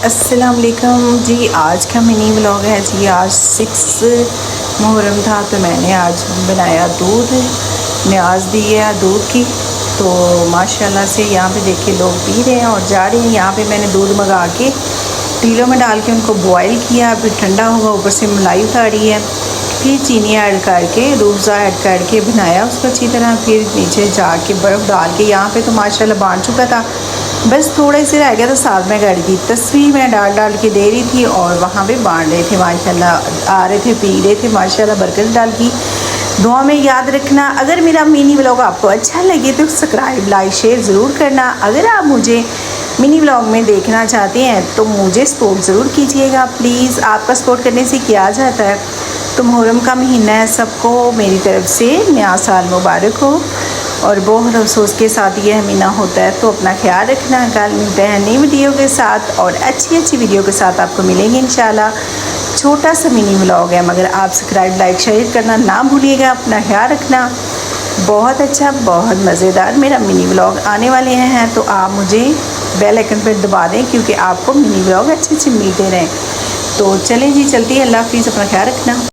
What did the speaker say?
अस्सलाम वालेकुम जी। आज का मिनी व्लॉग है जी। आज 6 मुहर्रम था तो मैंने आज बनाया दूध, न्याज दी है दूध की। तो माशाल्लाह से यहाँ पे देखिए लोग पी रहे हैं और जा रहे हैं। यहाँ पे मैंने दूध मंगा के टीलों में डाल के उनको बॉयल किया, फिर ठंडा हुआ, ऊपर से मलाई उतारी है, फिर चीनी ऐड करके रूअफ़ज़ा ऐड करके बनाया उसको अच्छी तरह। फिर नीचे जाके बर्फ़ डाल के यहाँ पे तो माशाल्लाह बांध चुका था, बस थोड़े से रह गया तो साथ में गाड़ी की तस्वीर मैं डाल के दे रही थी और वहाँ पे बांध रहे थे माशाल्लाह, आ रहे थे पी रहे थे माशाल्लाह। बरकत डाल की दुआ में याद रखना। अगर मेरा मिनी व्लॉग आपको अच्छा लगे तो सब्सक्राइब लाइक शेयर ज़रूर करना। अगर आप मुझे मिनी व्लॉग में देखना चाहते हैं तो मुझे सपोर्ट ज़रूर कीजिएगा प्लीज़। आपका सपोर्ट करने से किया जाता है। तो मुहर्रम का महीना है, सबको मेरी तरफ से नया साल मुबारक हो। और बहुत अफसोस के साथ ये महीना होता है, तो अपना ख्याल रखना। कल मिलते हैं नई वीडियो के साथ और अच्छी वीडियो के साथ आपको मिलेंगे इंशाल्लाह। छोटा सा मिनी व्लॉग है मगर आप सब्सक्राइब लाइक शेयर करना ना भूलिएगा। अपना ख्याल रखना। बहुत अच्छा, बहुत मज़ेदार मेरा मिनी व्लॉग आने वाले हैं, तो आप मुझे बेल आइकन पर दबा दें क्योंकि आपको मिनी व्लॉग अच्छे मिलते रहें। तो चलें जी, चलती है। अल्लाह हाफिज़, अपना ख्याल रखना।